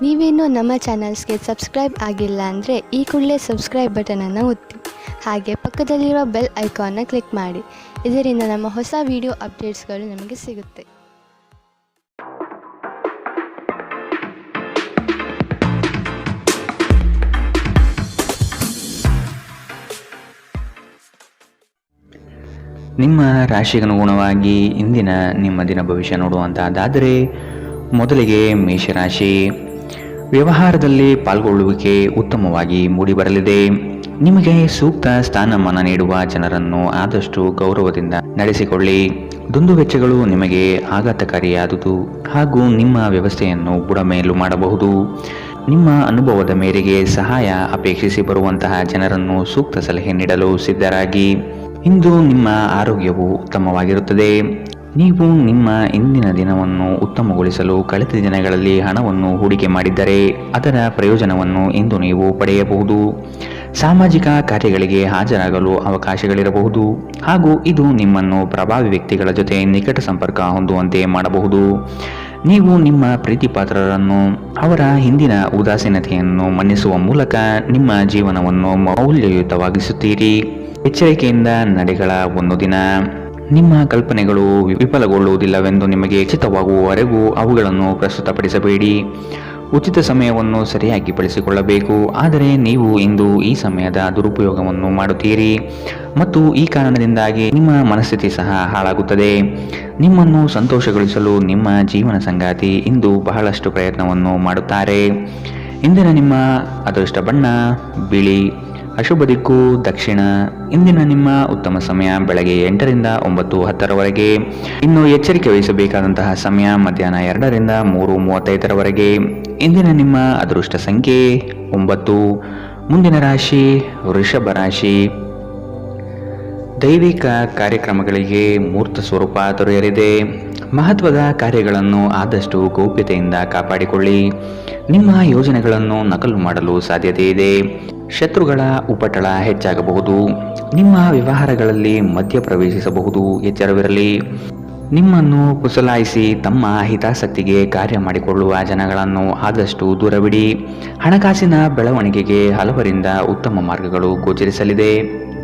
ನೀವೇನೂ ನಮ್ಮ ಚಾನಲ್ಸ್ಗೆ ಸಬ್ಸ್ಕ್ರೈಬ್ ಆಗಿಲ್ಲ ಅಂದರೆ ಈ ಕೂಡಲೇ ಸಬ್ಸ್ಕ್ರೈಬ್ ಬಟನನ್ನು ಒತ್ತಿ, ಹಾಗೆ ಪಕ್ಕದಲ್ಲಿರುವ ಬೆಲ್ ಐಕಾನ್ನ ಕ್ಲಿಕ್ ಮಾಡಿ. ಇದರಿಂದ ನಮ್ಮ ಹೊಸ ವಿಡಿಯೋ ಅಪ್ಡೇಟ್ಸ್ಗಳು ನಿಮಗೆ ಸಿಗುತ್ತೆ. ನಿಮ್ಮ ರಾಶಿಗನುಗುಣವಾಗಿ ಇಂದಿನ ನಿಮ್ಮ ದಿನ ಭವಿಷ್ಯ ನೋಡುವಂತಹದ್ದಾದರೆ, ಮೊದಲಿಗೆ ಮೇಷರಾಶಿ. ವ್ಯವಹಾರದಲ್ಲಿ ಪಾಲ್ಗೊಳ್ಳುವಿಕೆ ಉತ್ತಮವಾಗಿ ಮೂಡಿಬರಲಿದೆ. ನಿಮಗೆ ಸೂಕ್ತ ಸ್ಥಾನಮಾನ ನೀಡುವ ಜನರನ್ನು ಆದಷ್ಟು ಗೌರವದಿಂದ ನಡೆಸಿಕೊಳ್ಳಿ. ದುಂದುವೆಚ್ಚಗಳು ನಿಮಗೆ ಆಘಾತಕಾರಿಯಾದುದು ಹಾಗೂ ನಿಮ್ಮ ವ್ಯವಸ್ಥೆಯನ್ನು ಬುಡಮೇಲು ಮಾಡಬಹುದು. ನಿಮ್ಮ ಅನುಭವದ ಮೇರೆಗೆ ಸಹಾಯ ಅಪೇಕ್ಷಿಸಿ ಬರುವಂತಹ ಜನರನ್ನು ಸೂಕ್ತ ಸಲಹೆ ನೀಡಲು ಸಿದ್ಧರಾಗಿ. ಇಂದು ನಿಮ್ಮ ಆರೋಗ್ಯವು ಉತ್ತಮವಾಗಿರುತ್ತದೆ. ನೀವು ನಿಮ್ಮ ಇಂದಿನ ದಿನವನ್ನು ಉತ್ತಮಗೊಳಿಸಲು ಕಳೆದ ದಿನಗಳಲ್ಲಿ ಹಣವನ್ನು ಹೂಡಿಕೆ ಮಾಡಿದ್ದರೆ ಅದರ ಪ್ರಯೋಜನವನ್ನು ಇಂದು ನೀವು ಪಡೆಯಬಹುದು. ಸಾಮಾಜಿಕ ಕಾರ್ಯಗಳಿಗೆ ಹಾಜರಾಗಲು ಅವಕಾಶಗಳಿರಬಹುದು ಹಾಗೂ ಇದು ನಿಮ್ಮನ್ನು ಪ್ರಭಾವಿ ವ್ಯಕ್ತಿಗಳ ಜೊತೆ ನಿಕಟ ಸಂಪರ್ಕ ಹೊಂದುವಂತೆ ಮಾಡಬಹುದು. ನೀವು ನಿಮ್ಮ ಪ್ರೀತಿಪಾತ್ರರನ್ನು ಅವರ ಹಿಂದಿನ ಉದಾಸೀನತೆಯನ್ನು ಮನ್ನಿಸುವ ಮೂಲಕ ನಿಮ್ಮ ಜೀವನವನ್ನು ಮೌಲ್ಯಯುತವಾಗಿಸುತ್ತೀರಿ. ಎಚ್ಚರಿಕೆಯಿಂದ ನಡೆಗಳ ಒಂದು ದಿನ. ನಿಮ್ಮ ಕಲ್ಪನೆಗಳು ವಿಫಲಗೊಳ್ಳುವುದಿಲ್ಲವೆಂದು ನಿಮಗೆ ಖಚಿತವಾಗುವವರೆಗೂ ಅವುಗಳನ್ನು ಪ್ರಸ್ತುತಪಡಿಸಬೇಡಿ. ಉಚಿತ ಸಮಯವನ್ನು ಸರಿಯಾಗಿ ಬಳಸಿಕೊಳ್ಳಬೇಕು. ಆದರೆ ನೀವು ಇಂದು ಈ ಸಮಯದ ದುರುಪಯೋಗವನ್ನು ಮಾಡುತ್ತೀರಿ ಮತ್ತು ಈ ಕಾರಣದಿಂದಾಗಿ ನಿಮ್ಮ ಮನಸ್ಥಿತಿ ಸಹ ಹಾಳಾಗುತ್ತದೆ. ನಿಮ್ಮನ್ನು ಸಂತೋಷಗೊಳಿಸಲು ನಿಮ್ಮ ಜೀವನ ಸಂಗಾತಿ ಇಂದು ಬಹಳಷ್ಟು ಪ್ರಯತ್ನವನ್ನು ಮಾಡುತ್ತಾರೆ. ಇಂದಿನ ನಿಮ್ಮ ಅದೃಷ್ಟ ಬಣ್ಣ ಬಿಳಿ. ಅಶುಭ ದಿಕ್ಕು ದಕ್ಷಿಣ. ಇಂದಿನ ನಿಮ್ಮ ಉತ್ತಮ ಸಮಯ ಬೆಳಗ್ಗೆ 8ರಿಂದ 9:10ರವರೆಗೆ. ಇನ್ನು ಎಚ್ಚರಿಕೆ ವಹಿಸಬೇಕಾದಂತಹ ಸಮಯ ಮಧ್ಯಾಹ್ನ 2ರಿಂದ 3:35ರವರೆಗೆ. ಇಂದಿನ ನಿಮ್ಮ ಅದೃಷ್ಟ ಸಂಖ್ಯೆ 9. ಮುಂದಿನ ರಾಶಿ ವೃಷಭ ರಾಶಿ. ದೈವಿಕ ಕಾರ್ಯಕ್ರಮಗಳಿಗೆ ಮೂರ್ತ ಸ್ವರೂಪ ದೊರೆಯಲಿದೆ. ಮಹತ್ವದ ಕಾರ್ಯಗಳನ್ನು ಆದಷ್ಟು ಗೌಪ್ಯತೆಯಿಂದ ಕಾಪಾಡಿಕೊಳ್ಳಿ. ನಿಮ್ಮ ಯೋಜನೆಗಳನ್ನು ನಕಲು ಮಾಡಲು ಸಾಧ್ಯತೆ ಇದೆ. ಶತ್ರುಗಳ ಉಪಟಳ ಹೆಚ್ಚಾಗಬಹುದು. ನಿಮ್ಮ ವ್ಯವಹಾರಗಳಲ್ಲಿ ಮಧ್ಯ ಪ್ರವೇಶಿಸಬಹುದು. ಎಚ್ಚರವಿರಲಿ. ನಿಮ್ಮನ್ನು ಪುಸಲಾಯಿಸಿ ತಮ್ಮ ಹಿತಾಸಕ್ತಿಗೆ ಕಾರ್ಯ ಮಾಡಿಕೊಳ್ಳುವ ಜನಗಳನ್ನು ಆದಷ್ಟು ದೂರವಿಡಿ. ಹಣಕಾಸಿನ ಬೆಳವಣಿಗೆಗೆ ಹಲವರಿಂದ ಉತ್ತಮ ಮಾರ್ಗಗಳು ಗೋಚರಿಸಲಿದೆ.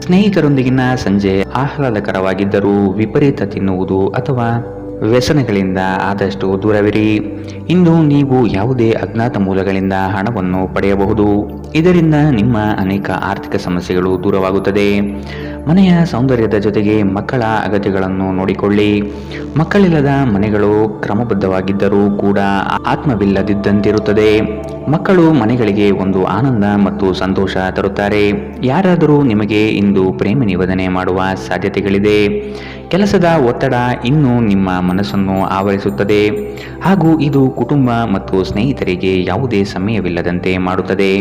ಸ್ನೇಹಿತರೊಂದಿಗಿನ ಸಂಜೆ ಆಹ್ಲಾದಕರವಾಗಿದ್ದರೂ ವಿಪರೀತ ತಿನ್ನುವುದು ಅಥವಾ ವ್ಯಸನಗಳಿಂದ ಆದಷ್ಟು ದೂರವಿರಿ. ಇಂದು ನೀವು ಯಾವುದೇ ಅಜ್ಞಾತ ಮೂಲಗಳಿಂದ ಹಣವನ್ನು ಪಡೆಯಬಹುದು. ಇದರಿಂದ ನಿಮ್ಮ ಅನೇಕ ಆರ್ಥಿಕ ಸಮಸ್ಯೆಗಳು ದೂರವಾಗುತ್ತದೆ. ಮನೆಯ ಸೌಂದರ್ಯದ ಜೊತೆಗೆ ಮಕ್ಕಳ ಅಗತ್ಯಗಳನ್ನು ನೋಡಿಕೊಳ್ಳಿ. ಮಕ್ಕಳಿಲ್ಲದ ಮನೆಗಳು ಕ್ರಮಬದ್ಧವಾಗಿದ್ದರೂ ಕೂಡ ಆತ್ಮವಿಲ್ಲದಿದ್ದಂತಿರುತ್ತದೆ. ಮಕ್ಕಳು ಮನೆಗಳಿಗೆ ಒಂದು ಆನಂದ ಮತ್ತು ಸಂತೋಷ ತರುತ್ತಾರೆ. ಯಾರಾದರೂ ನಿಮಗೆ ಇಂದು ಪ್ರೇಮ ನಿವೇದನೆ ಮಾಡುವ ಸಾಧ್ಯತೆಗಳಿದೆ. ಕೆಲಸದ ಒತ್ತಡ ಇನ್ನೂ ನಿಮ್ಮ ಮನಸ್ಸನ್ನು ಆವರಿಸುತ್ತದೆ ಹಾಗೂ ಇದು ಕುಟುಂಬ ಮತ್ತು ಸ್ನೇಹಿತರಿಗೆ ಯಾವುದೇ ಸಮಯವಿಲ್ಲದಂತೆ ಮಾಡುತ್ತದೆ.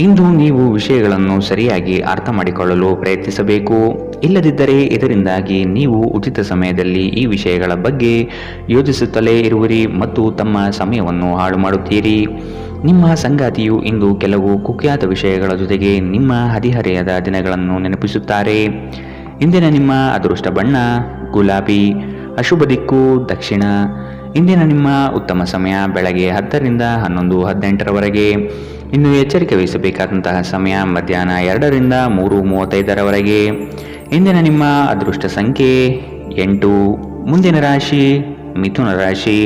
ಇಂದು ನೀವು ವಿಷಯಗಳನ್ನು ಸರಿಯಾಗಿ ಅರ್ಥ ಮಾಡಿಕೊಳ್ಳಲು ಪ್ರಯತ್ನಿಸಬೇಕು. ಇಲ್ಲದಿದ್ದರೆ ಇದರಿಂದಾಗಿ ನೀವು ಉಚಿತ ಸಮಯದಲ್ಲಿ ಈ ವಿಷಯಗಳ ಬಗ್ಗೆ ಯೋಚಿಸುತ್ತಲೇ ಇರುವಿರಿ ಮತ್ತು ತಮ್ಮ ಸಮಯವನ್ನು ಹಾಳು ಮಾಡುತ್ತೀರಿ. ನಿಮ್ಮ ಸಂಗಾತಿಯು ಇಂದು ಕೆಲವು ಕುಖ್ಯಾತ ವಿಷಯಗಳ ಜೊತೆಗೆ ನಿಮ್ಮ ಹದಿಹರೆಯದ ದಿನಗಳನ್ನು ನೆನಪಿಸುತ್ತಾರೆ. ಇಂದಿನ ನಿಮ್ಮ ಅದೃಷ್ಟ ಬಣ್ಣ ಗುಲಾಬಿ. ಅಶುಭ ದಿಕ್ಕು ದಕ್ಷಿಣ. ಇಂದಿನ ನಿಮ್ಮ ಉತ್ತಮ ಸಮಯ ಬೆಳಗ್ಗೆ 10ರಿಂದ 11:18ರವರೆಗೆ. ಇನ್ನು ಎಚ್ಚರಿಕೆ ವಹಿಸಬೇಕಾದಂತಹ ಸಮಯ ಮಧ್ಯಾಹ್ನ 2ರಿಂದ 3:35ರವರೆಗೆ. ಇಂದಿನ ನಿಮ್ಮ ಅದೃಷ್ಟ ಸಂಖ್ಯೆ 8. ಮುಂದಿನ ರಾಶಿ ಮಿಥುನ ರಾಶಿ.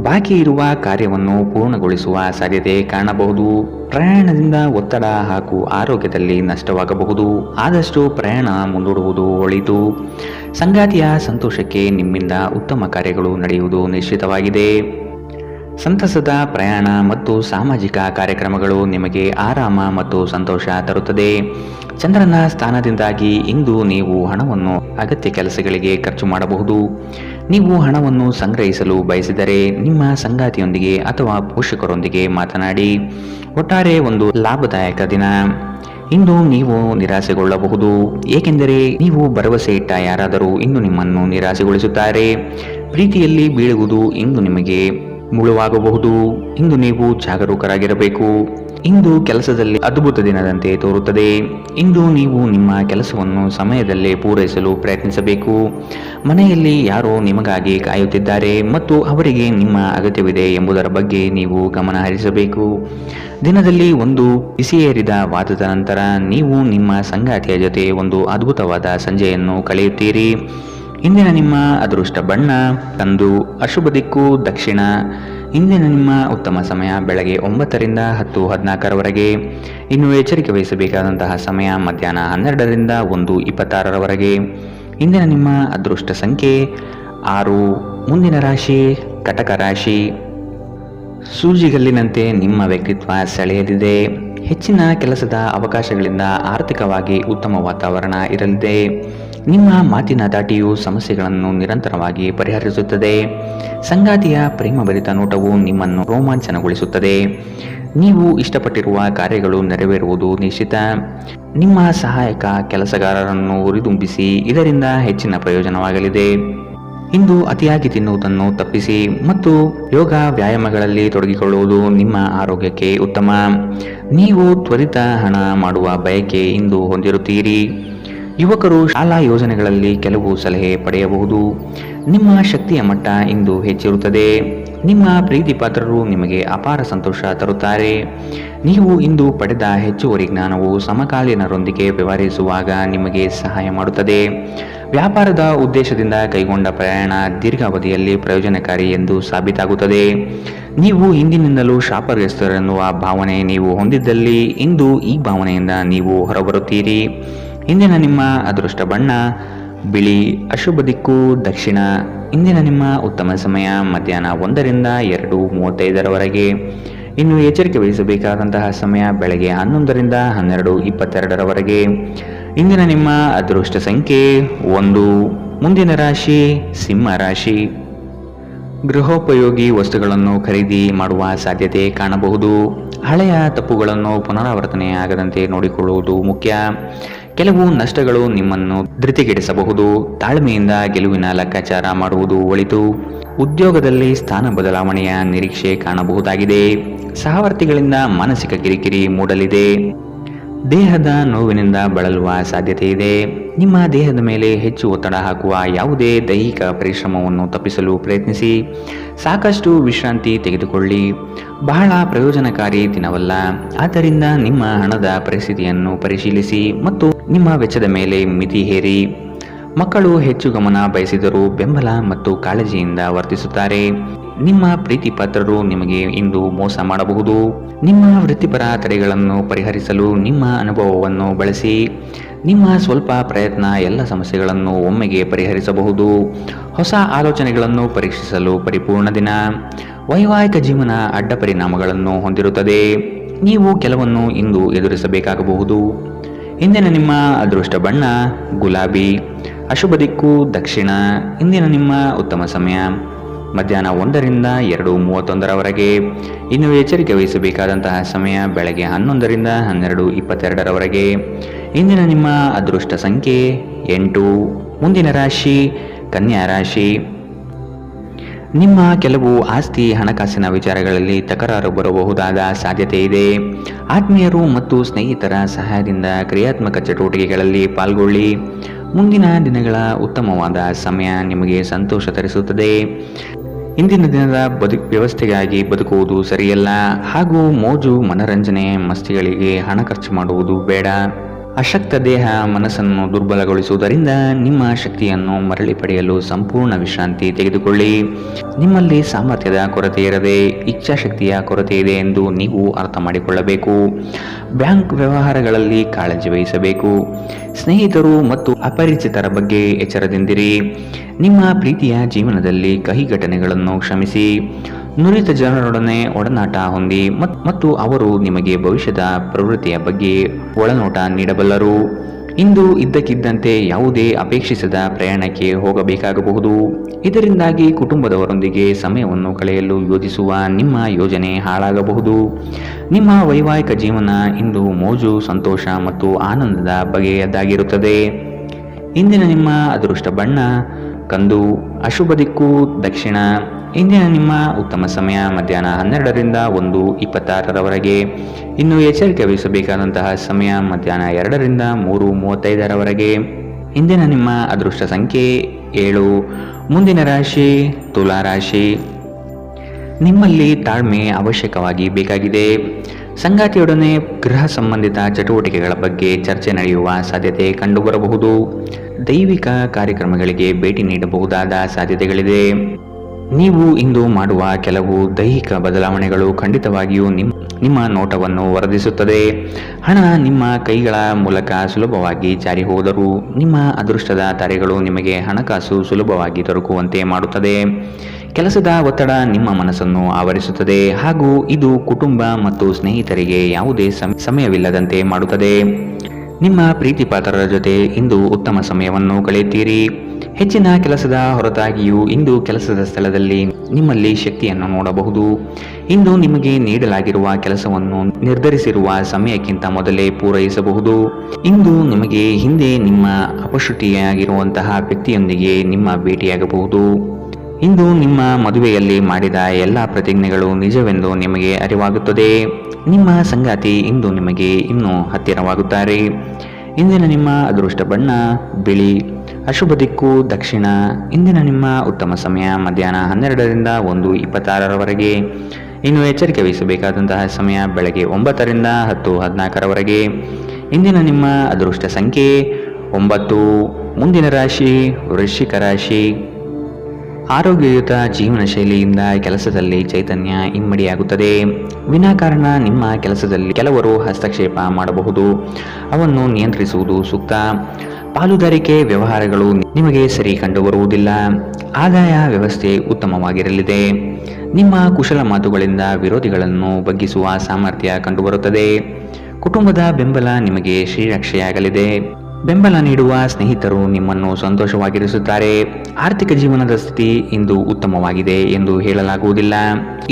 ಬಾಕಿ ಇರುವ ಕಾರ್ಯವನ್ನು ಪೂರ್ಣಗೊಳಿಸುವ ಸಾಧ್ಯತೆ ಕಾಣಬಹುದು. ಪ್ರಯಾಣದಿಂದ ಒತ್ತಡ ಹಾಗೂ ಆರೋಗ್ಯದಲ್ಲಿ ನಷ್ಟವಾಗಬಹುದು. ಆದಷ್ಟು ಪ್ರಯಾಣ ಮುಂದೂಡುವುದು ಒಳಿತು. ಸಂಗಾತಿಯ ಸಂತೋಷಕ್ಕೆ ನಿಮ್ಮಿಂದ ಉತ್ತಮ ಕಾರ್ಯಗಳು ನಡೆಯುವುದು ನಿಶ್ಚಿತವಾಗಿದೆ. ಸಂತಸದ ಪ್ರಯಾಣ ಮತ್ತು ಸಾಮಾಜಿಕ ಕಾರ್ಯಕ್ರಮಗಳು ನಿಮಗೆ ಆರಾಮ ಮತ್ತು ಸಂತೋಷ ತರುತ್ತದೆ. ಚಂದ್ರನ ಸ್ಥಾನದಿಂದಾಗಿ ಇಂದು ನೀವು ಹಣವನ್ನು ಅಗತ್ಯ ಕೆಲಸಗಳಿಗೆ ಖರ್ಚು ಮಾಡಬಹುದು. ನೀವು ಹಣವನ್ನು ಸಂಗ್ರಹಿಸಲು ಬಯಸಿದರೆ ನಿಮ್ಮ ಸಂಗಾತಿಯೊಂದಿಗೆ ಅಥವಾ ಪೋಷಕರೊಂದಿಗೆ ಮಾತನಾಡಿ. ಒಟ್ಟಾರೆ ಒಂದು ಲಾಭದಾಯಕ ದಿನ. ಇಂದು ನೀವು ನಿರಾಸೆಗೊಳ್ಳಬಹುದು, ಏಕೆಂದರೆ ನೀವು ಭರವಸೆ ಇಟ್ಟ ಯಾರಾದರೂ ಇಂದು ನಿಮ್ಮನ್ನು ನಿರಾಸೆಗೊಳಿಸುತ್ತಾರೆ. ಪ್ರೀತಿಯಲ್ಲಿ ಬೀಳುವುದು ಇಂದು ನಿಮಗೆ ಮುಳುವಾಗಬಹುದು. ಇಂದು ನೀವು ಜಾಗರೂಕರಾಗಿರಬೇಕು. ಇಂದು ಕೆಲಸದಲ್ಲಿ ಅದ್ಭುತ ದಿನದಂತೆ ತೋರುತ್ತದೆ. ಇಂದು ನೀವು ನಿಮ್ಮ ಕೆಲಸವನ್ನು ಸಮಯದಲ್ಲೇ ಪೂರೈಸಲು ಪ್ರಯತ್ನಿಸಬೇಕು. ಮನೆಯಲ್ಲಿ ಯಾರೋ ನಿಮಗಾಗಿ ಕಾಯುತ್ತಿದ್ದಾರೆ ಮತ್ತು ಅವರಿಗೆ ನಿಮ್ಮ ಅಗತ್ಯವಿದೆ ಎಂಬುದರ ಬಗ್ಗೆ ನೀವು ಗಮನ ಹರಿಸಬೇಕು. ದಿನದಲ್ಲಿ ಒಂದು ಬಿಸಿಯೇರಿದ ವಾದದ ನಂತರ ನೀವು ನಿಮ್ಮ ಸಂಗಾತಿಯ ಜೊತೆ ಒಂದು ಅದ್ಭುತವಾದ ಸಂಜೆಯನ್ನು ಕಳೆಯುತ್ತೀರಿ. ಇಂದಿನ ನಿಮ್ಮ ಅದೃಷ್ಟ ಬಣ್ಣ ಕಂದು, ಅಶುಭ ದಿಕ್ಕು ದಕ್ಷಿಣ. ಇಂದಿನ ನಿಮ್ಮ ಉತ್ತಮ ಸಮಯ ಬೆಳಗ್ಗೆ 9ರಿಂದ 10:14ರವರೆಗೆ. ಇನ್ನು ಎಚ್ಚರಿಕೆ ವಹಿಸಬೇಕಾದಂತಹ ಸಮಯ ಮಧ್ಯಾಹ್ನ 12ರಿಂದ 1:26ರವರೆಗೆ. ಇಂದಿನ ನಿಮ್ಮ ಅದೃಷ್ಟ ಸಂಖ್ಯೆ 6. ಮುಂದಿನ ರಾಶಿ ಕಟಕ ರಾಶಿ. ಸೂಜಿಗಲ್ಲಿನಂತೆ ನಿಮ್ಮ ವ್ಯಕ್ತಿತ್ವ ಸೆಳೆಯಲಿದೆ. ಹೆಚ್ಚಿನ ಕೆಲಸದ ಅವಕಾಶಗಳಿಂದ ಆರ್ಥಿಕವಾಗಿ ಉತ್ತಮ ವಾತಾವರಣ ಇರಲಿದೆ. ನಿಮ್ಮ ಮಾತಿನ ದಾಟಿಯು ಸಮಸ್ಯೆಗಳನ್ನು ನಿರಂತರವಾಗಿ ಪರಿಹರಿಸುತ್ತದೆ. ಸಂಗಾತಿಯ ಪ್ರೇಮಭರಿತ ನೋಟವು ನಿಮ್ಮನ್ನು ರೋಮಾಂಚನಗೊಳಿಸುತ್ತದೆ. ನೀವು ಇಷ್ಟಪಟ್ಟಿರುವ ಕಾರ್ಯಗಳು ನೆರವೇರುವುದು ನಿಶ್ಚಿತ. ನಿಮ್ಮ ಸಹಾಯಕ ಕೆಲಸಗಾರರನ್ನು ಹುರಿದುಂಬಿಸಿ, ಇದರಿಂದ ಹೆಚ್ಚಿನ ಪ್ರಯೋಜನವಾಗಲಿದೆ. ಇಂದು ಅತಿಯಾಗಿ ತಿನ್ನುವುದನ್ನು ತಪ್ಪಿಸಿ ಮತ್ತು ಯೋಗ ವ್ಯಾಯಾಮಗಳಲ್ಲಿ ತೊಡಗಿಕೊಳ್ಳುವುದು ನಿಮ್ಮ ಆರೋಗ್ಯಕ್ಕೆ ಉತ್ತಮ. ನೀವು ತ್ವರಿತ ಹಣ ಮಾಡುವ ಬಯಕೆ ಇಂದು ಹೊಂದಿರುತ್ತೀರಿ. ಯುವಕರು ಶಾಲಾ ಯೋಜನೆಗಳಲ್ಲಿ ಕೆಲವು ಸಲಹೆ ಪಡೆಯಬಹುದು. ನಿಮ್ಮ ಶಕ್ತಿಯ ಮಟ್ಟ ಇಂದು ಹೆಚ್ಚಿರುತ್ತದೆ. ನಿಮ್ಮ ಪ್ರೀತಿ ಪಾತ್ರರು ನಿಮಗೆ ಅಪಾರ ಸಂತೋಷ ತರುತ್ತಾರೆ. ನೀವು ಇಂದು ಪಡೆದ ಹೆಚ್ಚುವರಿ ಜ್ಞಾನವು ಸಮಕಾಲೀನರೊಂದಿಗೆ ವ್ಯವಹರಿಸುವಾಗ ನಿಮಗೆ ಸಹಾಯ ಮಾಡುತ್ತದೆ. ವ್ಯಾಪಾರದ ಉದ್ದೇಶದಿಂದ ಕೈಗೊಂಡ ಪ್ರಯಾಣ ದೀರ್ಘಾವಧಿಯಲ್ಲಿ ಪ್ರಯೋಜನಕಾರಿ ಎಂದು ಸಾಬೀತಾಗುತ್ತದೆ. ನೀವು ಹಿಂದಿನಿಂದಲೂ ಶಾಪಗ್ರಸ್ತರೆನ್ನುವ ಭಾವನೆ ನೀವು ಹೊಂದಿದ್ದಲ್ಲಿ ಇಂದು ಈ ಭಾವನೆಯಿಂದ ನೀವು ಹೊರಬರುತ್ತೀರಿ. ಇಂದಿನ ನಿಮ್ಮ ಅದೃಷ್ಟ ಬಣ್ಣ ಬಿಳಿ, ಅಶುಭ ದಿಕ್ಕು ದಕ್ಷಿಣ. ಇಂದಿನ ನಿಮ್ಮ ಉತ್ತಮ ಸಮಯ ಮಧ್ಯಾಹ್ನ 1ರಿಂದ 2:35ರವರೆಗೆ. ಇನ್ನು ಎಚ್ಚರಿಕೆ ವಹಿಸಬೇಕಾದಂತಹ ಸಮಯ ಬೆಳಗ್ಗೆ 11ರಿಂದ 12:22ರವರೆಗೆ. ಇಂದಿನ ನಿಮ್ಮ ಅದೃಷ್ಟ ಸಂಖ್ಯೆ 1. ಮುಂದಿನ ರಾಶಿ ಸಿಂಹ ರಾಶಿ. ಗೃಹೋಪಯೋಗಿ ವಸ್ತುಗಳನ್ನು ಖರೀದಿ ಮಾಡುವ ಸಾಧ್ಯತೆ ಕಾಣಬಹುದು. ಹಳೆಯ ತಪ್ಪುಗಳನ್ನು ಪುನರಾವರ್ತನೆಯಾಗದಂತೆ ನೋಡಿಕೊಳ್ಳುವುದು ಮುಖ್ಯ. ಕೆಲವು ನಷ್ಟಗಳು ನಿಮ್ಮನ್ನು ಧೃತಿಗೆಡಿಸಬಹುದು. ತಾಳ್ಮೆಯಿಂದ ಗೆಲುವಿನ ಲೆಕ್ಕಾಚಾರ ಮಾಡುವುದು ಒಳಿತು. ಉದ್ಯೋಗದಲ್ಲಿ ಸ್ಥಾನ ಬದಲಾವಣೆಯ ನಿರೀಕ್ಷೆ ಕಾಣಬಹುದಾಗಿದೆ. ಸಹವರ್ತಿಗಳಿಂದ ಮಾನಸಿಕ ಕಿರಿಕಿರಿ ಮೂಡಲಿದೆ. ದೇಹದ ನೋವಿನಿಂದ ಬಳಲುವ ಸಾಧ್ಯತೆ ಇದೆ. ನಿಮ್ಮ ದೇಹದ ಮೇಲೆ ಹೆಚ್ಚು ಒತ್ತಡ ಹಾಕುವ ಯಾವುದೇ ದೈಹಿಕ ಪರಿಶ್ರಮವನ್ನು ತಪ್ಪಿಸಲು ಪ್ರಯತ್ನಿಸಿ. ಸಾಕಷ್ಟು ವಿಶ್ರಾಂತಿ ತೆಗೆದುಕೊಳ್ಳಿ. ಬಹಳ ಪ್ರಯೋಜನಕಾರಿ ದಿನವಲ್ಲ. ಆದ್ದರಿಂದ ನಿಮ್ಮ ಹಣದ ಪರಿಸ್ಥಿತಿಯನ್ನು ಪರಿಶೀಲಿಸಿ ಮತ್ತು ನಿಮ್ಮ ವೆಚ್ಚದ ಮೇಲೆ ಮಿತಿ ಹೇರಿ. ಮಕ್ಕಳು ಹೆಚ್ಚು ಗಮನ ಬಯಸಿದರೂ ಬೆಂಬಲ ಮತ್ತು ಕಾಳಜಿಯಿಂದ ವರ್ತಿಸುತ್ತಾರೆ. ನಿಮ್ಮ ಪ್ರೀತಿ ಪಾತ್ರರು ನಿಮಗೆ ಇಂದು ಮೋಸ ಮಾಡಬಹುದು. ನಿಮ್ಮ ವೃತ್ತಿಪರ ತಡೆಗಳನ್ನು ಪರಿಹರಿಸಲು ನಿಮ್ಮ ಅನುಭವವನ್ನು ಬಳಸಿ. ನಿಮ್ಮ ಸ್ವಲ್ಪ ಪ್ರಯತ್ನ ಎಲ್ಲ ಸಮಸ್ಯೆಗಳನ್ನು ಒಮ್ಮೆಗೆ ಪರಿಹರಿಸಬಹುದು. ಹೊಸ ಆಲೋಚನೆಗಳನ್ನು ಪರೀಕ್ಷಿಸಲು ಪರಿಪೂರ್ಣ ದಿನ. ವೈವಾಹಿಕ ಜೀವನ ಅಡ್ಡ ಪರಿಣಾಮಗಳನ್ನು ಹೊಂದಿರುತ್ತದೆ. ನೀವು ಕೆಲವನ್ನು ಇಂದು ಎದುರಿಸಬೇಕಾಗಬಹುದು. ಇಂದಿನ ನಿಮ್ಮ ಅದೃಷ್ಟ ಬಣ್ಣ ಗುಲಾಬಿ, ಅಶುಭ ದಿಕ್ಕು ದಕ್ಷಿಣ. ಇಂದಿನ ನಿಮ್ಮ ಉತ್ತಮ ಸಮಯ ಮಧ್ಯಾಹ್ನ 1ರಿಂದ 2:31ರವರೆಗೆ. ಇನ್ನು ಎಚ್ಚರಿಕೆ ವಹಿಸಬೇಕಾದಂತಹ ಸಮಯ ಬೆಳಗ್ಗೆ 11ರಿಂದ 12:22ರವರೆಗೆ. ಇಂದಿನ ನಿಮ್ಮ ಅದೃಷ್ಟ ಸಂಖ್ಯೆ 8. ಮುಂದಿನ ರಾಶಿ ಕನ್ಯಾ ರಾಶಿ. ನಿಮ್ಮ ಕೆಲವು ಆಸ್ತಿ ಹಣಕಾಸಿನ ವಿಚಾರಗಳಲ್ಲಿ ತಕರಾರು ಬರಬಹುದಾದ ಸಾಧ್ಯತೆ ಇದೆ. ಆತ್ಮೀಯರು ಮತ್ತು ಸ್ನೇಹಿತರ ಸಹಾಯದಿಂದ ಕ್ರಿಯಾತ್ಮಕ ಚಟುವಟಿಕೆಗಳಲ್ಲಿ ಪಾಲ್ಗೊಳ್ಳಿ. ಮುಂದಿನ ದಿನಗಳ ಉತ್ತಮವಾದ ಸಮಯ ನಿಮಗೆ ಸಂತೋಷ ತರಿಸುತ್ತದೆ. ಇಂದಿನ ದಿನದ ವ್ಯವಸ್ಥೆಗಾಗಿ ಬದುಕುವುದು ಸರಿಯಲ್ಲ ಹಾಗೂ ಮೋಜು ಮನರಂಜನೆ ಮಸ್ತಿಗಳಿಗೆ ಹಣ ಖರ್ಚು ಮಾಡುವುದು ಬೇಡ. ಅಶಕ್ತ ದೇಹ ಮನಸ್ಸನ್ನು ದುರ್ಬಲಗೊಳಿಸುವುದರಿಂದ ನಿಮ್ಮ ಶಕ್ತಿಯನ್ನು ಮರಳಿ ಪಡೆಯಲು ಸಂಪೂರ್ಣ ವಿಶ್ರಾಂತಿ ತೆಗೆದುಕೊಳ್ಳಿ. ನಿಮ್ಮಲ್ಲಿ ಸಾಮರ್ಥ್ಯದ ಕೊರತೆ ಇರದೆ ಇಚ್ಛಾಶಕ್ತಿಯ ಕೊರತೆ ಇದೆ ಎಂದು ನೀವು ಅರ್ಥ ಮಾಡಿಕೊಳ್ಳಬೇಕು. ಬ್ಯಾಂಕ್ ವ್ಯವಹಾರಗಳಲ್ಲಿ ಕಾಳಜಿ ವಹಿಸಬೇಕು. ಸ್ನೇಹಿತರು ಮತ್ತು ಅಪರಿಚಿತರ ಬಗ್ಗೆ ಎಚ್ಚರದಿಂದಿರಿ. ನಿಮ್ಮ ಪ್ರೀತಿಯ ಜೀವನದಲ್ಲಿ ಕಹಿ ಘಟನೆಗಳನ್ನು ಕ್ಷಮಿಸಿ. ನುರಿತ ಜನರೊಡನೆ ಒಡನಾಟ ಹೊಂದಿ ಮತ್ತು ಅವರು ನಿಮಗೆ ಭವಿಷ್ಯದ ಪ್ರವೃತ್ತಿಯ ಬಗ್ಗೆ ಒಳನೋಟ ನೀಡಬಲ್ಲರು. ಇಂದು ಇದ್ದಕ್ಕಿದ್ದಂತೆ ಯಾವುದೇ ಅಪೇಕ್ಷಿಸದ ಪ್ರಯಾಣಕ್ಕೆ ಹೋಗಬೇಕಾಗಬಹುದು. ಇದರಿಂದಾಗಿ ಕುಟುಂಬದವರೊಂದಿಗೆ ಸಮಯವನ್ನು ಕಳೆಯಲು ಯೋಜಿಸುವ ನಿಮ್ಮ ಯೋಜನೆ ಹಾಳಾಗಬಹುದು. ನಿಮ್ಮ ವೈವಾಹಿಕ ಜೀವನ ಇಂದು ಮೋಜು, ಸಂತೋಷ ಮತ್ತು ಆನಂದದ ಬಗೆಯದಾಗಿರುತ್ತದೆ. ಇಂದಿನ ನಿಮ್ಮ ಅದೃಷ್ಟ ಬಣ್ಣ ಕಂದು, ಅಶುಭ ದಿಕ್ಕು ದಕ್ಷಿಣ. ಇಂದಿನ ನಿಮ್ಮ ಉತ್ತಮ ಸಮಯ ಮಧ್ಯಾಹ್ನ 12ರಿಂದ 1:26ರವರೆಗೆ. ಇನ್ನು ಎಚ್ಚರಿಕೆ ವಹಿಸಬೇಕಾದಂತಹ ಸಮಯ ಮಧ್ಯಾಹ್ನ 2ರಿಂದ 3:35ರವರೆಗೆ. ಇಂದಿನ ನಿಮ್ಮ ಅದೃಷ್ಟ ಸಂಖ್ಯೆ 7. ಮುಂದಿನ ರಾಶಿ ತುಲಾ ರಾಶಿ. ನಿಮ್ಮಲ್ಲಿ ತಾಳ್ಮೆ ಅವಶ್ಯಕವಾಗಿ ಬೇಕಾಗಿದೆ. ಸಂಗಾತಿಯೊಡನೆ ಗೃಹ ಸಂಬಂಧಿತ ಚಟುವಟಿಕೆಗಳ ಬಗ್ಗೆ ಚರ್ಚೆ ನಡೆಯುವ ಸಾಧ್ಯತೆ ಕಂಡುಬರಬಹುದು. ದೈವಿಕ ಕಾರ್ಯಕ್ರಮಗಳಿಗೆ ಭೇಟಿ ನೀಡಬಹುದಾದ ಸಾಧ್ಯತೆಗಳಿದೆ. ನೀವು ಇಂದು ಮಾಡುವ ಕೆಲವು ದೈಹಿಕ ಬದಲಾವಣೆಗಳು ಖಂಡಿತವಾಗಿಯೂ ನಿಮ್ಮ ನೋಟವನ್ನು ವರ್ಧಿಸುತ್ತದೆ. ಹಣ ನಿಮ್ಮ ಕೈಗಳ ಮೂಲಕ ಸುಲಭವಾಗಿ ಜಾರಿ ಹೋದರೂ ನಿಮ್ಮ ಅದೃಷ್ಟದ ತಾರೆಗಳು ನಿಮಗೆ ಹಣಕಾಸು ಸುಲಭವಾಗಿ ದೊರಕುವಂತೆ ಮಾಡುತ್ತದೆ. ಕೆಲಸದ ಒತ್ತಡ ನಿಮ್ಮ ಮನಸ್ಸನ್ನು ಆವರಿಸುತ್ತದೆ ಹಾಗೂ ಇದು ಕುಟುಂಬ ಮತ್ತು ಸ್ನೇಹಿತರಿಗೆ ಯಾವುದೇ ಸಮಯವಿಲ್ಲದಂತೆ ಮಾಡುತ್ತದೆ. ನಿಮ್ಮ ಪ್ರೀತಿ ಪಾತ್ರರ ಜೊತೆ ಇಂದು ಉತ್ತಮ ಸಮಯವನ್ನು ಕಳೆಯುತ್ತೀರಿ. ಹೆಚ್ಚಿನ ಕೆಲಸದ ಹೊರತಾಗಿಯೂ ಇಂದು ಕೆಲಸದ ಸ್ಥಳದಲ್ಲಿ ನಿಮ್ಮಲ್ಲಿ ಶಕ್ತಿಯನ್ನು ನೋಡಬಹುದು. ಇಂದು ನಿಮಗೆ ನೀಡಲಾಗಿರುವ ಕೆಲಸವನ್ನು ನಿರ್ಧರಿಸಿರುವ ಸಮಯಕ್ಕಿಂತ ಮೊದಲೇ ಪೂರೈಸಬಹುದು. ಇಂದು ನಿಮಗೆ ಹಿಂದೆ ನಿಮ್ಮ ಅಪಶ್ರುತಿಯಾಗಿರುವಂತಹ ವ್ಯಕ್ತಿಯೊಂದಿಗೆ ನಿಮ್ಮ ಭೇಟಿಯಾಗಬಹುದು. ಇಂದು ನಿಮ್ಮ ಮದುವೆಯಲ್ಲಿ ಮಾಡಿದ ಎಲ್ಲ ಪ್ರತಿಜ್ಞೆಗಳು ನಿಜವೆಂದು ನಿಮಗೆ ಅರಿವಾಗುತ್ತದೆ. ನಿಮ್ಮ ಸಂಗಾತಿ ಇಂದು ನಿಮಗೆ ಇನ್ನೂ ಹತ್ತಿರವಾಗುತ್ತಾರೆ. ಇಂದಿನ ನಿಮ್ಮ ಅದೃಷ್ಟ ಬಣ್ಣ ಬಿಳಿ. ಅಶುಭ ದಿಕ್ಕು ದಕ್ಷಿಣ. ಇಂದಿನ ನಿಮ್ಮ ಉತ್ತಮ ಸಮಯ ಮಧ್ಯಾಹ್ನ 12ರಿಂದ 1:26ರವರೆಗೆ. ಇನ್ನು ಎಚ್ಚರಿಕೆ ವಹಿಸಬೇಕಾದಂತಹ ಸಮಯ ಬೆಳಗ್ಗೆ 9ರಿಂದ 10:14ರವರೆಗೆ. ಇಂದಿನ ನಿಮ್ಮ ಅದೃಷ್ಟ ಸಂಖ್ಯೆ 9. ಮುಂದಿನ ರಾಶಿ ವೃಶ್ಚಿಕ ರಾಶಿ. ಆರೋಗ್ಯಯುತ ಜೀವನ ಶೈಲಿಯಿಂದ ಕೆಲಸದಲ್ಲಿ ಚೈತನ್ಯ ಇಮ್ಮಡಿಯಾಗುತ್ತದೆ. ವಿನಾಕಾರಣ ನಿಮ್ಮ ಕೆಲಸದಲ್ಲಿ ಕೆಲವರು ಹಸ್ತಕ್ಷೇಪ ಮಾಡಬಹುದು. ಅವನ್ನು ನಿಯಂತ್ರಿಸುವುದು ಸೂಕ್ತ. ಪಾಲುದಾರಿಕೆ ವ್ಯವಹಾರಗಳು ನಿಮಗೆ ಸರಿ ಕಂಡುಬರುವುದಿಲ್ಲ. ಆದಾಯ ವ್ಯವಸ್ಥೆ ಉತ್ತಮವಾಗಿರಲಿದೆ. ನಿಮ್ಮ ಕುಶಲ ಮಾತುಗಳಿಂದ ವಿರೋಧಿಗಳನ್ನು ಬಗ್ಗಿಸುವ ಸಾಮರ್ಥ್ಯ ಕಂಡುಬರುತ್ತದೆ. ಕುಟುಂಬದ ಬೆಂಬಲ ನಿಮಗೆ ಶ್ರೀರಕ್ಷೆಯಾಗಲಿದೆ. ಬೆಂಬಲ ನೀಡುವ ಸ್ನೇಹಿತರು ನಿಮ್ಮನ್ನು ಸಂತೋಷವಾಗಿರಿಸುತ್ತಾರೆ. ಆರ್ಥಿಕ ಜೀವನದ ಸ್ಥಿತಿ ಇಂದು ಉತ್ತಮವಾಗಿದೆ ಎಂದು ಹೇಳಲಾಗುವುದಿಲ್ಲ.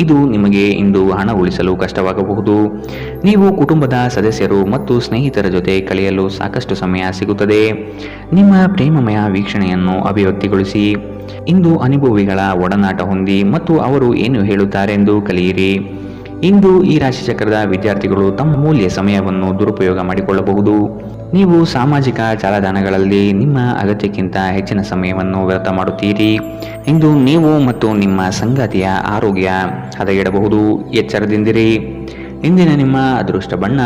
ಇದು ನಿಮಗೆ ಇಂದು ಹಣ ಉಳಿಸಲು ಕಷ್ಟವಾಗಬಹುದು. ನೀವು ಕುಟುಂಬದ ಸದಸ್ಯರು ಮತ್ತು ಸ್ನೇಹಿತರ ಜೊತೆ ಕಳೆಯಲು ಸಾಕಷ್ಟು ಸಮಯ ಸಿಗುತ್ತದೆ. ನಿಮ್ಮ ಪ್ರೇಮಮಯ ವೀಕ್ಷಣೆಯನ್ನು ಅಭಿವ್ಯಕ್ತಿಗೊಳಿಸಿ. ಇಂದು ಅನುಭವಿಗಳ ಒಡನಾಟ ಹೊಂದಿ ಮತ್ತು ಅವರು ಏನು ಹೇಳುತ್ತಾರೆಂದು ಕಲಿಯಿರಿ. ಇಂದು ಈ ರಾಶಿಚಕ್ರದ ವಿದ್ಯಾರ್ಥಿಗಳು ತಮ್ಮ ಮೂಲ್ಯ ಸಮಯವನ್ನು ದುರುಪಯೋಗ ಮಾಡಿಕೊಳ್ಳಬಹುದು. ನೀವು ಸಾಮಾಜಿಕ ಜಾಲತಾಣಗಳಲ್ಲಿ ನಿಮ್ಮ ಅಗತ್ಯಕ್ಕಿಂತ ಹೆಚ್ಚಿನ ಸಮಯವನ್ನು ವ್ಯರ್ಥ ಮಾಡುತ್ತೀರಿ. ಇಂದು ನೀವು ಮತ್ತು ನಿಮ್ಮ ಸಂಗಾತಿಯ ಆರೋಗ್ಯ ಹದಗೆಡಬಹುದು. ಎಚ್ಚರದಿಂದಿರಿ. ಇಂದಿನ ನಿಮ್ಮ ಅದೃಷ್ಟ ಬಣ್ಣ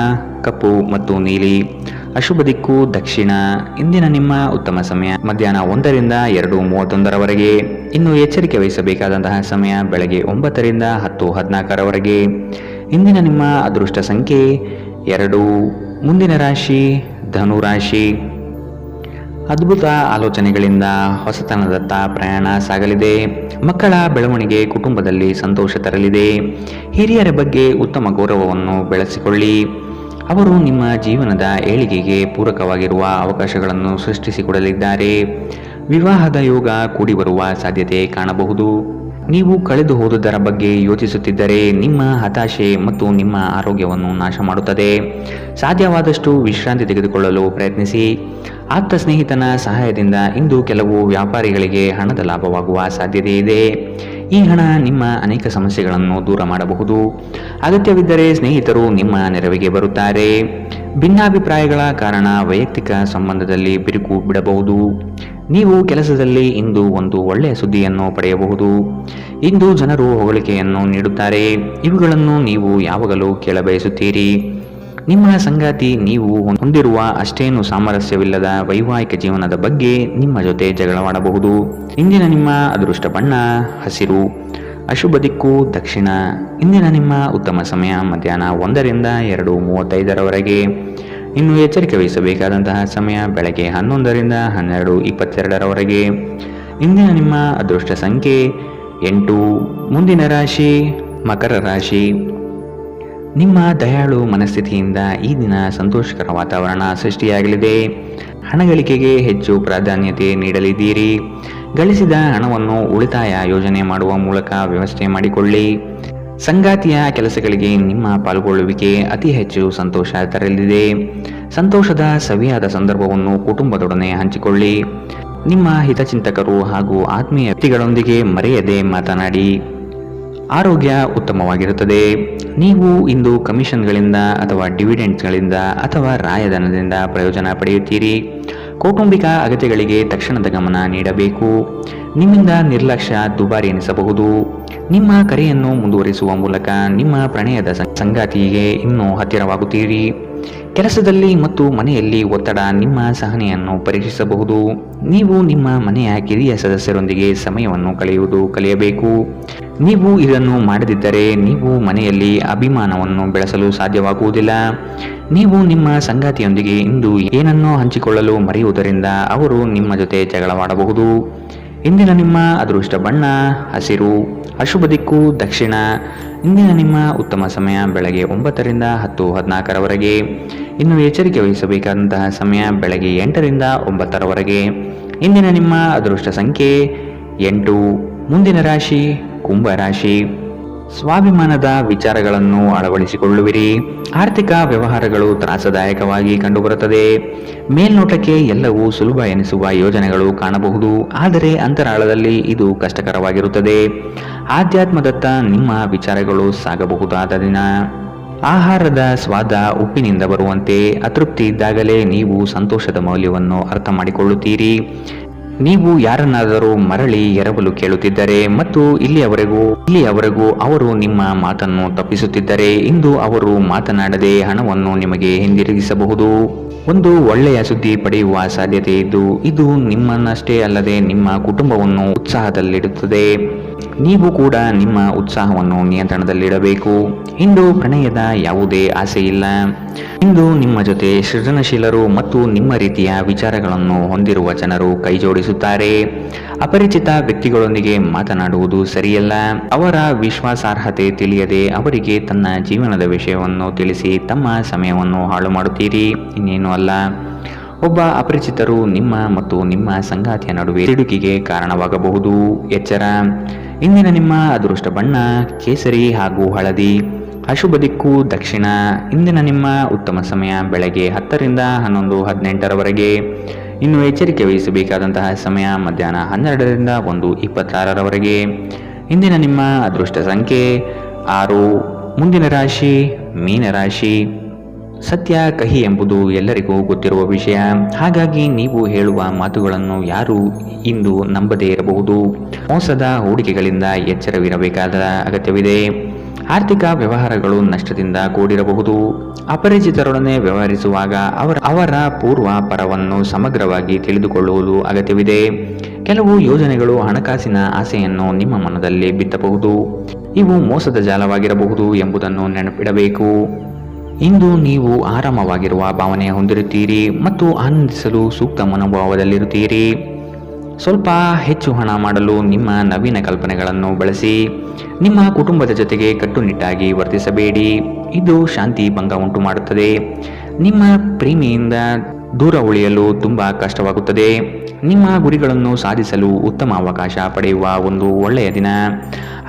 ಕಪ್ಪು ಮತ್ತು ನೀಲಿ. ಅಶುಭ ದಿಕ್ಕು ದಕ್ಷಿಣ. ಇಂದಿನ ನಿಮ್ಮ ಉತ್ತಮ ಸಮಯ ಮಧ್ಯಾಹ್ನ 1ರಿಂದ 2:31ರವರೆಗೆ. ಇನ್ನು ಎಚ್ಚರಿಕೆ ವಹಿಸಬೇಕಾದಂತಹ ಸಮಯ ಬೆಳಗ್ಗೆ 9ರಿಂದ 10:14ರವರೆಗೆ. ಇಂದಿನ ನಿಮ್ಮ ಅದೃಷ್ಟ ಸಂಖ್ಯೆ 2. ಮುಂದಿನ ರಾಶಿ ಧನು ರಾಶಿ. ಅದ್ಭುತ ಆಲೋಚನೆಗಳಿಂದ ಹೊಸತನದತ್ತ ಪ್ರಯಾಣ ಸಾಗಲಿದೆ. ಮಕ್ಕಳ ಬೆಳವಣಿಗೆ ಕುಟುಂಬದಲ್ಲಿ ಸಂತೋಷ ತರಲಿದೆ. ಹಿರಿಯರ ಬಗ್ಗೆ ಉತ್ತಮ ಗೌರವವನ್ನು ಬೆಳೆಸಿಕೊಳ್ಳಿ. ಅವರು ನಿಮ್ಮ ಜೀವನದ ಏಳಿಗೆಗೆ ಪೂರಕವಾಗಿರುವ ಅವಕಾಶಗಳನ್ನು ಸೃಷ್ಟಿಸಿಕೊಡಲಿದ್ದಾರೆ. ವಿವಾಹದ ಯೋಗ ಕೂಡಿ ಬರುವ ಸಾಧ್ಯತೆ ಕಾಣಬಹುದು. ನೀವು ಕಳೆದು ಹೋದುದರ ಬಗ್ಗೆ ಯೋಚಿಸುತ್ತಿದ್ದರೆ ನಿಮ್ಮ ಹತಾಶೆ ಮತ್ತು ನಿಮ್ಮ ಆರೋಗ್ಯವನ್ನು ನಾಶ ಮಾಡುತ್ತದೆ. ಸಾಧ್ಯವಾದಷ್ಟು ವಿಶ್ರಾಂತಿ ತೆಗೆದುಕೊಳ್ಳಲು ಪ್ರಯತ್ನಿಸಿ. ಆಪ್ತ ಸ್ನೇಹಿತನ ಸಹಾಯದಿಂದ ಇಂದು ಕೆಲವು ವ್ಯಾಪಾರಿಗಳಿಗೆ ಹಣದ ಲಾಭವಾಗುವ ಸಾಧ್ಯತೆ ಇದೆ. ಈ ಹಣ ನಿಮ್ಮ ಅನೇಕ ಸಮಸ್ಯೆಗಳನ್ನು ದೂರ ಮಾಡಬಹುದು. ಅಗತ್ಯವಿದ್ದರೆ ಸ್ನೇಹಿತರು ನಿಮ್ಮ ನೆರವಿಗೆ ಬರುತ್ತಾರೆ. ಭಿನ್ನಾಭಿಪ್ರಾಯಗಳ ಕಾರಣ ವೈಯಕ್ತಿಕ ಸಂಬಂಧದಲ್ಲಿ ಬಿರುಕು ಬಿಡಬಹುದು. ನೀವು ಕೆಲಸದಲ್ಲಿ ಇಂದು ಒಂದು ಒಳ್ಳೆಯ ಸುದ್ದಿಯನ್ನು ಪಡೆಯಬಹುದು. ಇಂದು ಜನರು ಹೊಗಳಿಕೆಯನ್ನು ನೀಡುತ್ತಾರೆ. ಇವುಗಳನ್ನು ನೀವು ಯಾವಾಗಲೂ ಕೇಳಬಯಸುತ್ತೀರಿ. ನಿಮ್ಮ ಸಂಗಾತಿ ನೀವು ಹೊಂದಿರುವ ಅಷ್ಟೇನು ಸಾಮರಸ್ಯವಿಲ್ಲದ ವೈವಾಹಿಕ ಜೀವನದ ಬಗ್ಗೆ ನಿಮ್ಮ ಜೊತೆ ಜಗಳವಾಡಬಹುದು. ಇಂದಿನ ನಿಮ್ಮ ಅದೃಷ್ಟ ಬಣ್ಣ ಹಸಿರು. ಅಶುಭ ದಿಕ್ಕು ದಕ್ಷಿಣ. ಇಂದಿನ ನಿಮ್ಮ ಉತ್ತಮ ಸಮಯ ಮಧ್ಯಾಹ್ನ 1ರಿಂದ 2:35ರವರೆಗೆ. ಇನ್ನು ಎಚ್ಚರಿಕೆ ವಹಿಸಬೇಕಾದಂತಹ ಸಮಯ ಬೆಳಗ್ಗೆ 11ರಿಂದ 12:22ರವರೆಗೆ. ಇಂದಿನ ನಿಮ್ಮ ಅದೃಷ್ಟ ಸಂಖ್ಯೆ 8. ಮುಂದಿನ ರಾಶಿ ಮಕರ ರಾಶಿ. ನಿಮ್ಮ ದಯಾಳು ಮನಸ್ಥಿತಿಯಿಂದ ಈ ದಿನ ಸಂತೋಷಕರ ವಾತಾವರಣ ಸೃಷ್ಟಿಯಾಗಲಿದೆ. ಹಣಗಳಿಕೆಗೆ ಹೆಚ್ಚು ಪ್ರಾಧಾನ್ಯತೆ ನೀಡಲಿದ್ದೀರಿ. ಗಳಿಸಿದ ಹಣವನ್ನು ಉಳಿತಾಯ ಯೋಜನೆ ಮಾಡುವ ಮೂಲಕ ವ್ಯವಸ್ಥೆ ಮಾಡಿಕೊಳ್ಳಿ. ಸಂಗಾತಿಯ ಕೆಲಸಗಳಿಗೆ ನಿಮ್ಮ ಪಾಲ್ಗೊಳ್ಳುವಿಕೆ ಅತಿ ಹೆಚ್ಚು ಸಂತೋಷ ತರಲಿದೆ. ಸಂತೋಷದ ಸವಿಯಾದ ಸಂದರ್ಭವನ್ನು ಕುಟುಂಬದೊಡನೆ ಹಂಚಿಕೊಳ್ಳಿ. ನಿಮ್ಮ ಹಿತಚಿಂತಕರು ಹಾಗೂ ಆತ್ಮೀಯ ವ್ಯಕ್ತಿಗಳೊಂದಿಗೆ ಮರೆಯದೆ ಮಾತನಾಡಿ. ಆರೋಗ್ಯ ಉತ್ತಮವಾಗಿರುತ್ತದೆ. ನೀವು ಇಂದು ಕಮಿಷನ್ಗಳಿಂದ ಅಥವಾ ಡಿವಿಡೆಂಡ್ಸ್ಗಳಿಂದ ಅಥವಾ ರಾಯಧನದಿಂದ ಪ್ರಯೋಜನ ಪಡೆಯುತ್ತೀರಿ. ಕೌಟುಂಬಿಕ ಅಗತ್ಯಗಳಿಗೆ ತಕ್ಷಣದ ಗಮನ ನೀಡಬೇಕು. ನಿಮ್ಮಿಂದ ನಿರ್ಲಕ್ಷ್ಯ ದುಬಾರಿ ಎನಿಸಬಹುದು. ನಿಮ್ಮ ಕರೆಯನ್ನು ಮುಂದುವರಿಸುವ ಮೂಲಕ ನಿಮ್ಮ ಪ್ರಣಯದ ಸಂಗಾತಿಗೆ ಇನ್ನೂ ಹತ್ತಿರವಾಗುತ್ತೀರಿ. ಕೆಲಸದಲ್ಲಿ ಮತ್ತು ಮನೆಯಲ್ಲಿ ಒತ್ತಡ ನಿಮ್ಮ ಸಹನೆಯನ್ನು ಪರೀಕ್ಷಿಸಬಹುದು. ನೀವು ನಿಮ್ಮ ಮನೆಯ ಕಿರಿಯ ಸದಸ್ಯರೊಂದಿಗೆ ಸಮಯವನ್ನು ಕಳೆಯಬೇಕು. ನೀವು ಇದನ್ನು ಮಾಡದಿದ್ದರೆ ನೀವು ಮನೆಯಲ್ಲಿ ಅಭಿಮಾನವನ್ನು ಬೆಳೆಸಲು ಸಾಧ್ಯವಾಗುವುದಿಲ್ಲ. ನೀವು ನಿಮ್ಮ ಸಂಗಾತಿಯೊಂದಿಗೆ ಇಂದು ಏನನ್ನೋ ಹಂಚಿಕೊಳ್ಳಲು ಮರೆಯುವುದರಿಂದ ಅವರು ನಿಮ್ಮ ಜೊತೆ ಜಗಳವಾಡಬಹುದು. ಇಂದಿನ ನಿಮ್ಮ ಅದೃಷ್ಟ ಬಣ್ಣ ಹಸಿರು, ಅಶುಭ ದಿಕ್ಕು ದಕ್ಷಿಣ. ಇಂದಿನ ನಿಮ್ಮ ಉತ್ತಮ ಸಮಯ ಬೆಳಗ್ಗೆ 9 ರಿಂದ 10:14 ಇನ್ನು ಎಚ್ಚರಿಕೆ ವಹಿಸಬೇಕಾದಂತಹ ಸಮಯ ಬೆಳಗ್ಗೆ 8 ರಿಂದ 9 ಇಂದಿನ ನಿಮ್ಮ ಅದೃಷ್ಟ ಸಂಖ್ಯೆ 8. ಮುಂದಿನ ರಾಶಿ ಕುಂಭ ರಾಶಿ. ಸ್ವಾಭಿಮಾನದ ವಿಚಾರಗಳನ್ನು ಅಳವಡಿಸಿಕೊಳ್ಳುವಿರಿ. ಆರ್ಥಿಕ ವ್ಯವಹಾರಗಳು ತ್ರಾಸದಾಯಕವಾಗಿ ಕಂಡುಬರುತ್ತದೆ. ಮೇಲ್ನೋಟಕ್ಕೆ ಎಲ್ಲವೂ ಸುಲಭ ಎನಿಸುವ ಯೋಜನೆಗಳು ಕಾಣಬಹುದು, ಆದರೆ ಅಂತರಾಳದಲ್ಲಿ ಇದು ಕಷ್ಟಕರವಾಗಿರುತ್ತದೆ. ಆಧ್ಯಾತ್ಮದತ್ತ ನಿಮ್ಮ ವಿಚಾರಗಳು ಸಾಗಬಹುದಾದ ದಿನ. ಆಹಾರದ ಸ್ವಾದ ಉಪ್ಪಿನಿಂದ ಬರುವಂತೆ ಅತೃಪ್ತಿ ಇದ್ದಾಗಲೇ ನೀವು ಸಂತೋಷದ ಮೌಲ್ಯವನ್ನು ಅರ್ಥ ಮಾಡಿಕೊಳ್ಳುತ್ತೀರಿ. ನೀವು ಯಾರನ್ನಾದರೂ ಮರಳಿ ಎರವಲು ಕೇಳುತ್ತಿದ್ದರೆ ಮತ್ತು ಇಲ್ಲಿಯವರೆಗೂ ಅವರು ನಿಮ್ಮ ಮಾತನ್ನು ತಪ್ಪಿಸುತ್ತಿದ್ದರೆ ಇಂದು ಅವರು ಮಾತನಾಡದೆ ಹಣವನ್ನು ನಿಮಗೆ ಹಿಂದಿರುಗಿಸಬಹುದು. ಒಂದು ಒಳ್ಳೆಯ ಸುದ್ದಿ ಪಡೆಯುವ ಸಾಧ್ಯತೆ ಇದ್ದು ಇದು ನಿಮ್ಮನ್ನಷ್ಟೇ ಅಲ್ಲದೆ ನಿಮ್ಮ ಕುಟುಂಬವನ್ನು ಉತ್ಸಾಹದಲ್ಲಿಡುತ್ತದೆ. ನೀವು ಕೂಡ ನಿಮ್ಮ ಉತ್ಸಾಹವನ್ನು ನಿಯಂತ್ರಣದಲ್ಲಿಡಬೇಕು. ಇಂದು ಪ್ರಣಯದ ಯಾವುದೇ ಆಸೆ ಇಲ್ಲ. ಇಂದು ನಿಮ್ಮ ಜೊತೆ ಸೃಜನಶೀಲರು ಮತ್ತು ನಿಮ್ಮ ರೀತಿಯ ವಿಚಾರಗಳನ್ನು ಹೊಂದಿರುವ ಜನರು ಕೈಜೋಡಿಸುತ್ತಾರೆ. ಅಪರಿಚಿತ ವ್ಯಕ್ತಿಗಳೊಂದಿಗೆ ಮಾತನಾಡುವುದು ಸರಿಯಲ್ಲ. ಅವರ ವಿಶ್ವಾಸಾರ್ಹತೆ ತಿಳಿಯದೆ ಅವರಿಗೆ ತನ್ನ ಜೀವನದ ವಿಷಯವನ್ನು ತಿಳಿಸಿ ತಮ್ಮ ಸಮಯವನ್ನು ಹಾಳು ಮಾಡುತ್ತೀರಿ, ಇನ್ನೇನು ಅಲ್ಲ. ಒಬ್ಬ ಅಪರಿಚಿತರು ನಿಮ್ಮ ಮತ್ತು ನಿಮ್ಮ ಸಂಗಾತಿಯ ನಡುವೆ ತಿಡುಕಿಗೆ ಕಾರಣವಾಗಬಹುದು. ಎಚ್ಚರ. ಇಂದಿನ ನಿಮ್ಮ ಅದೃಷ್ಟ ಬಣ್ಣ ಕೇಸರಿ ಹಾಗೂ ಹಳದಿ, ಅಶುಭ ದಿಕ್ಕು ದಕ್ಷಿಣ. ಇಂದಿನ ನಿಮ್ಮ ಉತ್ತಮ ಸಮಯ ಬೆಳಗ್ಗೆ 10 ರಿಂದ 11:18 ಇನ್ನು ಎಚ್ಚರಿಕೆ ವಹಿಸಬೇಕಾದಂತಹ ಸಮಯ ಮಧ್ಯಾಹ್ನ 12 ರಿಂದ 1:26 ಇಂದಿನ ನಿಮ್ಮ ಅದೃಷ್ಟ ಸಂಖ್ಯೆ 6. ಮುಂದಿನ ರಾಶಿ ಮೀನರಾಶಿ. ಸತ್ಯ ಕಹಿ ಎಂಬುದು ಎಲ್ಲರಿಗೂ ಗೊತ್ತಿರುವ ವಿಷಯ. ಹಾಗಾಗಿ ನೀವು ಹೇಳುವ ಮಾತುಗಳನ್ನು ಯಾರು ಇಂದು ನಂಬದೇ ಇರಬಹುದು. ಮೋಸದ ಹೂಡಿಕೆಗಳಿಂದ ಎಚ್ಚರವಿರಬೇಕಾದ ಅಗತ್ಯವಿದೆ. ಆರ್ಥಿಕ ವ್ಯವಹಾರಗಳು ನಷ್ಟದಿಂದ ಕೂಡಿರಬಹುದು. ಅಪರಿಚಿತರೊಡನೆ ವ್ಯವಹರಿಸುವಾಗ ಅವರ ಪೂರ್ವ ಪರವನ್ನು ಸಮಗ್ರವಾಗಿ ತಿಳಿದುಕೊಳ್ಳುವುದು ಅಗತ್ಯವಿದೆ. ಕೆಲವು ಯೋಜನೆಗಳು ಹಣಕಾಸಿನ ಆಸೆಯನ್ನು ನಿಮ್ಮ ಮನದಲ್ಲಿ ಬಿತ್ತಬಹುದು. ಇವು ಮೋಸದ ಜಾಲವಾಗಿರಬಹುದು ಎಂಬುದನ್ನು ನೆನಪಿಡಬೇಕು. ಇಂದು ನೀವು ಆರಾಮವಾಗಿರುವ ಭಾವನೆ ಹೊಂದಿರುತ್ತೀರಿ ಮತ್ತು ಆನಂದಿಸಲು ಸೂಕ್ತ ಮನೋಭಾವದಲ್ಲಿರುತ್ತೀರಿ. ಸ್ವಲ್ಪ ಹೆಚ್ಚು ಹಣ ಮಾಡಲು ನಿಮ್ಮ ನವೀನ ಕಲ್ಪನೆಗಳನ್ನು ಬಳಸಿ. ನಿಮ್ಮ ಕುಟುಂಬದ ಜೊತೆಗೆ ಕಟ್ಟುನಿಟ್ಟಾಗಿ ವರ್ತಿಸಬೇಡಿ. ಇದು ಶಾಂತಿ ಭಂಗ ಉಂಟು ಮಾಡುತ್ತದೆ. ನಿಮ್ಮ ಪ್ರೇಮಿಯಿಂದ ದೂರ ಉಳಿಯಲು ತುಂಬಾ ಕಷ್ಟವಾಗುತ್ತದೆ. ನಿಮ್ಮ ಗುರಿಗಳನ್ನು ಸಾಧಿಸಲು ಉತ್ತಮ ಅವಕಾಶ ಪಡೆಯುವ ಒಂದು ಒಳ್ಳೆಯ ದಿನ.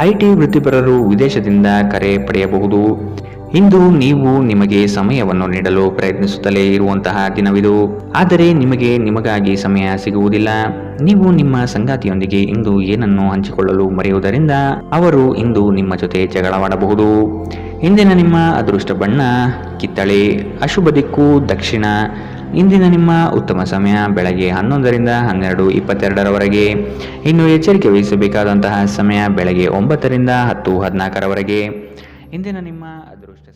IT ವೃತ್ತಿಪರರು ವಿದೇಶದಿಂದ ಕರೆ ಪಡೆಯಬಹುದು. ಇಂದು ನೀವು ನಿಮಗೆ ಸಮಯವನ್ನು ನೀಡಲು ಪ್ರಯತ್ನಿಸುತ್ತಲೇ ಇರುವಂತಹ ದಿನವಿದು, ಆದರೆ ನಿಮಗಾಗಿ ಸಮಯ ಸಿಗುವುದಿಲ್ಲ. ನೀವು ನಿಮ್ಮ ಸಂಗಾತಿಯೊಂದಿಗೆ ಇಂದು ಏನನ್ನು ಹಂಚಿಕೊಳ್ಳಲು ಮರೆಯುವುದರಿಂದ ಅವರು ಇಂದು ನಿಮ್ಮ ಜೊತೆ ಜಗಳವಾಡಬಹುದು. ಇಂದಿನ ನಿಮ್ಮ ಅದೃಷ್ಟ ಬಣ್ಣ ಕಿತ್ತಳೆ, ಅಶುಭ ದಿಕ್ಕು ದಕ್ಷಿಣ. ಇಂದಿನ ನಿಮ್ಮ ಉತ್ತಮ ಸಮಯ ಬೆಳಗ್ಗೆ 11 ರಿಂದ 12:22 ಇನ್ನು ಎಚ್ಚರಿಕೆ ವಹಿಸಬೇಕಾದಂತಹ ಸಮಯ ಬೆಳಗ್ಗೆ 9 ರಿಂದ 10:14 ಇಂದಿನ ನಿಮ್ಮ ಅದೃಷ್ಟ